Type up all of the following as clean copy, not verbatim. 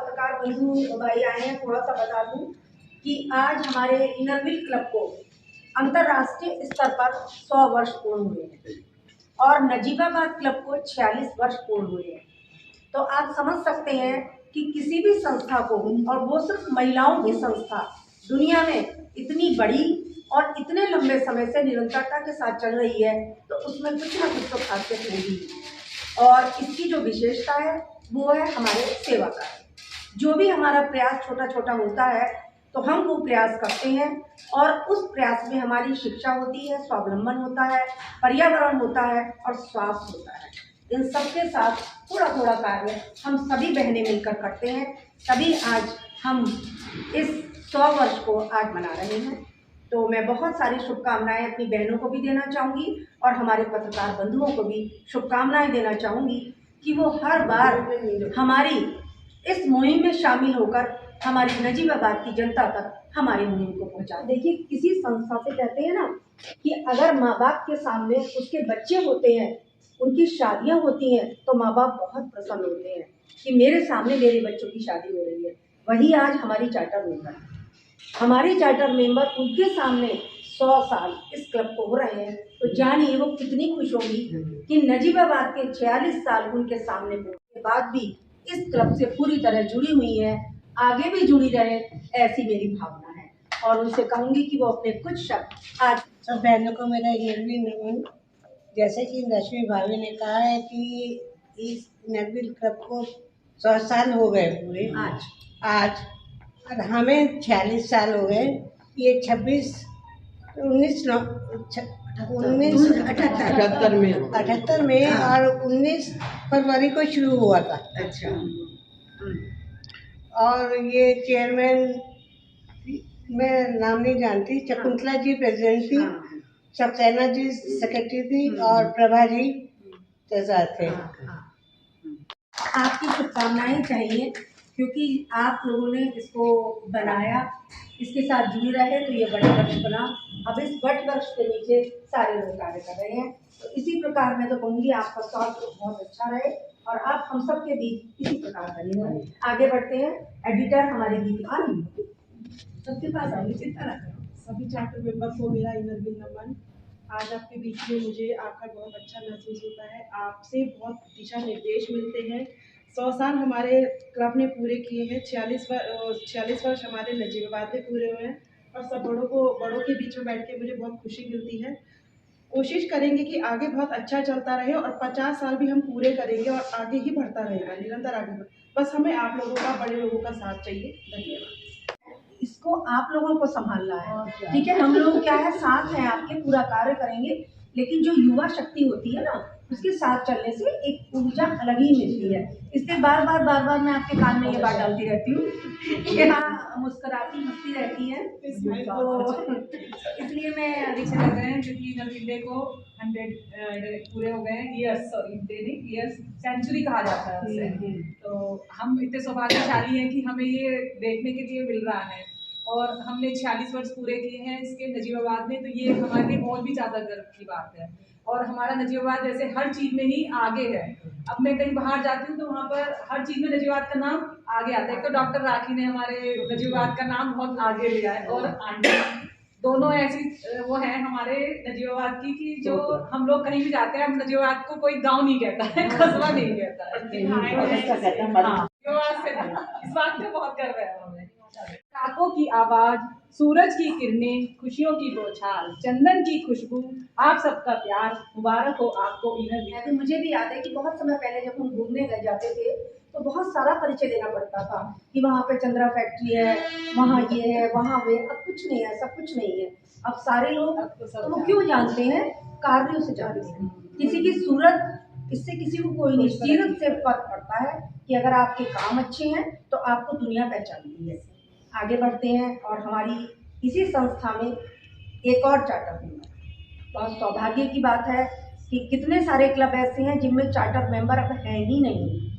पत्रकार बंधु भाई आए हैं, थोड़ा सा बता दूं कि आज हमारे इनर व्हील क्लब को अंतर्राष्ट्रीय स्तर पर 100 वर्ष पूर्ण हुए हैं और नजीबाबाद क्लब को 46 वर्ष पूर्ण हुए हैं। तो आप समझ सकते हैं कि किसी भी संस्था को, और वो सिर्फ महिलाओं की संस्था, दुनिया में इतनी बड़ी और इतने लंबे समय से निरंतरता के साथ चल रही है, तो उसमें कुछ ना कुछ तो खासियत होगी। और इसकी जो विशेषता है वो है हमारे सेवा कार्य। जो भी हमारा प्रयास छोटा छोटा होता है तो हम वो प्रयास करते हैं और उस प्रयास में हमारी शिक्षा होती है, स्वावलंबन होता है, पर्यावरण होता है और स्वास्थ्य होता है। इन सबके साथ थोड़ा थोड़ा कार्य हम सभी बहनें मिलकर करते हैं, तभी आज हम इस 100 वर्ष को आज मना रहे हैं। तो मैं बहुत सारी शुभकामनाएं अपनी बहनों को भी देना चाहूँगी और हमारे पत्रकार बंधुओं को भी शुभकामनाएं देना चाहूँगी कि वो हर बार हमारी इस मुहिम में शामिल होकर हमारी नजीबाबाद की जनता तक हमारी मुहिम को पहुँचा। देखिए, किसी संस्था से कहते हैं ना कि अगर माँ बाप के सामने उसके बच्चे होते हैं, उनकी शादियाँ होती हैं, तो माँ बाप बहुत प्रसन्न होते हैं कि मेरे सामने मेरे बच्चों की शादी हो रही है। वही आज हमारी चार्टर मेंबर, हमारे चार्टर मेंबर उनके सामने 100 साल इस क्लब को हो रहे हैं, तो जानिए वो कितनी खुश होंगी कि नजीबाबाद के 46 साल उनके सामने होने के बाद भी इस क्लब से पूरी तरह जुड़ी हुई है, आगे भी जुड़ी रहे, ऐसी मेरी भावना है। और उनसे कहूँगी कि वो अपने कुछ शब्द आज सब बहनों को मेरा ये भी नमन। जैसे कि रश्मि भाभी ने कहा है कि इस नरविल क्लब को 100 साल हो गए पूरे आज और हमें 46 साल हो गए। ये 1978 में और 19 फरवरी को शुरू हुआ था। अच्छा। और ये चेयरमैन मैं नाम नहीं जानती, शकुंतला जी प्रेसिडेंट थी, सक्सेना जी सेक्रेटरी थी और प्रभा जी तेजाब थे। आपकी शुभकामनाएं चाहिए क्योंकि आप लोगों ने इसको बनाया, इसके साथ जुड़े रहे तो ये बड़े वृक्ष बना। अब इस बट वृक्ष के नीचे सारे लोग कार्य कर रहे हैं। तो इसी प्रकार मैं तो कहूँगी आपका स्वास्थ्य बहुत अच्छा रहे और आप हम सब के बीच इसी प्रकार बने रहे। आगे बढ़ते हैं। एडिटर हमारे दीपिका सबके पास आगे चिंता ना करो। सभी चार्टर मेंबर को मेरा इनरव्हील नमन। आज आपके बीच में मुझे आकर बहुत अच्छा महसूस होता है। आपसे बहुत दिशा निर्देश मिलते हैं। 100 साल हमारे क्लब ने पूरे किए हैं, 46 वर्ष हमारे नजीबाबाद में पूरे हुए हैं और सब बड़ों के बीच में बैठ के मुझे बहुत खुशी मिलती है। कोशिश करेंगे कि आगे बहुत अच्छा चलता रहे और 50 साल भी हम पूरे करेंगे और आगे ही बढ़ता रहेगा, निरंतर आगे। बस हमें आप लोगों का, बड़े लोगों का साथ चाहिए। धन्यवाद। इसको आप लोगों को संभालना है, ठीक है? हम लोग क्या है, साथ हैं आपके, पूरा कार्य करेंगे, लेकिन जो युवा शक्ति होती है ना, उसके साथ चलने से एक ऊर्जा अलग ही मिलती है। इसलिए बार बार मैं आपके कान में ये बात डालती रहती हूँ कि हाँ, मुस्कुराती मस्ती रहती है। तो इसलिए मैं अच्छे लग रहे हैं क्योंकि नरविंदे को 100 पूरे हो गए हैं ईयर्स, सेंचुरी कहा जाता है उसे। तो हम इतने सौभाग्यशाली हैं कि हमें ये देखने के लिए मिल रहा है और हमने 46 वर्ष पूरे किए हैं इसके नजीबाबाद में, तो ये हमारे लिए और भी ज़्यादा गर्व की बात है। और हमारा नजीबाबाद जैसे हर चीज़ में ही आगे है। अब मैं कहीं बाहर जाती हूँ तो वहाँ पर हर चीज़ में नजीबाबाद का नाम आगे आता है। एक तो डॉक्टर राखी ने हमारे नजीबाबाद का नाम बहुत आगे लिया है और आंटी दोनों ऐसी वो है हमारे नजीबाबाद की कि जो हम लोग कहीं भी जाते हैं, हम नजीबाबाद को कोई गांव नहीं कहता है, कस्बा नहीं कहता है। इस बात पे बहुत गर्व है हमें। काकों की आवाज, सूरज की किरणें, खुशियों की बौछार, चंदन की खुशबू, आप सबका प्यार, मुबारक हो आपको इनर। तो मुझे भी याद है कि बहुत समय पहले जब हम घूमने गए जाते थे तो बहुत सारा परिचय देना पड़ता था कि वहाँ पे चंद्रा फैक्ट्री है, वहाँ ये है, वहाँ वे। अब कुछ नहीं है, सब कुछ नहीं है। अब सारे लोग तो वो क्यों जानते हैं, कार्यों से जानते हैं। किसी की सूरत इससे किसी को कोई नहीं, सीरत से फर्क पड़ता है कि अगर आपके काम अच्छे हैं तो आपको दुनिया पहचानती है। आगे बढ़ते हैं और हमारी इसी संस्था में एक और चार्टर मेंबर, बहुत सौभाग्य की बात है कि कितने सारे क्लब ऐसे हैं जिनमें चार्टर मेंबर अब है ही नहीं,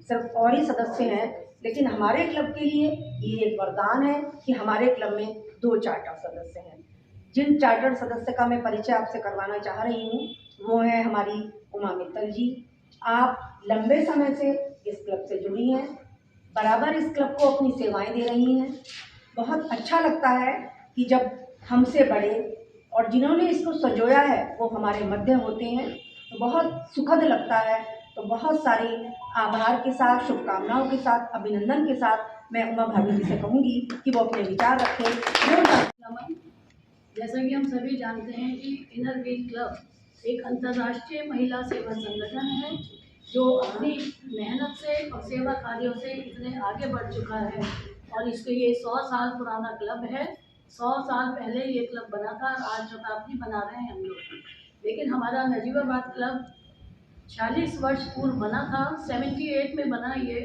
सिर्फ और ही सदस्य हैं। लेकिन हमारे क्लब के लिए ये एक वरदान है कि हमारे क्लब में 2 चार्टर सदस्य हैं। जिन चार्टर सदस्य का मैं परिचय आपसे करवाना चाह रही हूँ वो है हमारी उमा मित्तल जी। आप लंबे समय से इस क्लब से जुड़ी हैं बराबर इस क्लब को अपनी सेवाएं दे रही हैं। बहुत अच्छा लगता है कि जब हमसे बड़े और जिन्होंने इसको संजोया है वो हमारे मध्य होते हैं, तो बहुत सुखद लगता है। तो बहुत सारी आभार के साथ, शुभकामनाओं के साथ, अभिनंदन के साथ मैं उमा भाभी जी से कहूँगी कि वो अपने विचार रखें। जैसा कि हम सभी जानते हैं कि इनर व्हील क्लब एक अंतर्राष्ट्रीय महिला सेवा संगठन है जो अपनी मेहनत से और सेवा कार्यों से इतने आगे बढ़ चुका है और इसके ये 100 साल पुराना क्लब है। 100 साल पहले ये क्लब बना था, आज शताब्दी बना रहे हैं हम लोग। लेकिन हमारा नजीबाबाद क्लब 40 वर्ष पूर्व बना था, 78 में बना ये,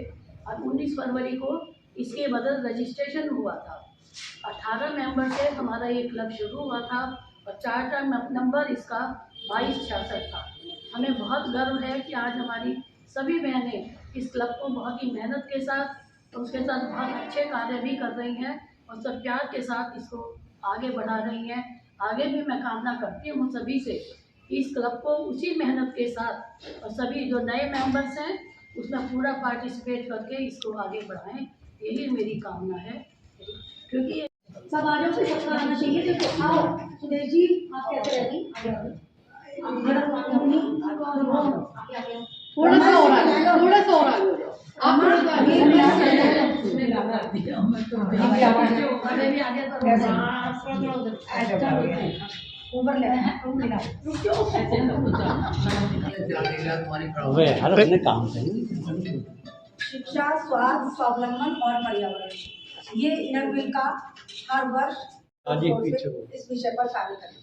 और 19 फरवरी को इसके बदल रजिस्ट्रेशन हुआ था। 18 मेंबर से हमारा ये क्लब शुरू हुआ था और चार्टर नंबर इसका 2266 था। हमें बहुत गर्व है कि आज हमारी सभी बहनें इस क्लब को बहुत ही मेहनत के साथ और उसके साथ बहुत अच्छे कार्य भी कर रही हैं और सब प्यार के साथ इसको आगे बढ़ा रही हैं। आगे भी मैं कामना करती हूँ सभी से कि इस क्लब को उसी मेहनत के साथ और सभी जो नए मेंबर्स हैं उसमें पूरा पार्टिसिपेट करके इसको आगे बढ़ाएं, यही मेरी कामना है। क्योंकि सब आगे से सबका आना चाहिए। देखो आओ सुदेश जी, आप कैसे रहेंगी? थोड़ा सा और आगे, थोड़ा सा और आगे हो जाओ। आप थोड़ा सा आगे ऊपर ले शिक्षा, स्वास्थ्य, स्वावलंबन और पर्यावरण, ये इनर व्हील का हर वर्ष इस विषय पर कार्य करें।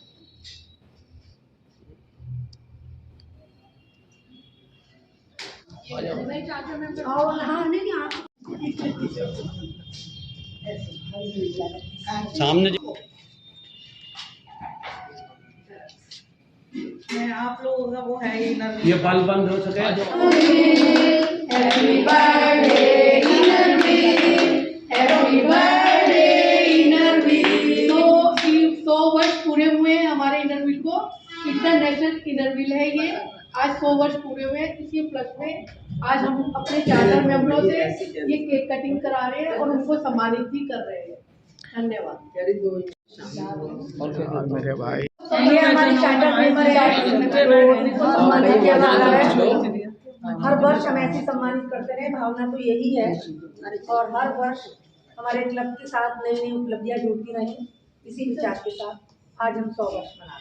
हाँ नहीं आप सामने मैं आप लोगों का वो है इनर ये बल्ब बंद हो सके। Happy birthday inner wheel, happy birthday inner wheel. तो 100 वर्ष पूरे हुए हमारे इनर व्हील को। इंटरनेशनल इनर व्हील है ये। आज 100 वर्ष पूरे हुए। इसी उपलक्ष्य में आज हम अपने चार्टर मेंबरों से ये केक कटिंग करा रहे हैं और उनको सम्मानित भी कर रहे हैं। धन्यवाद। मेरे भाई ये हमारी चार्टर मेंबर है, उनको सम्मानित किया जा रहा है। हर वर्ष हम ऐसे सम्मानित करते रहे, भावना तो यही है। और हर वर्ष हमारे क्लब के साथ नई नई उपलब्धियां जुड़ती रहें, इसी विचार के साथ आज हम 100 वर्ष मना रहे हैं।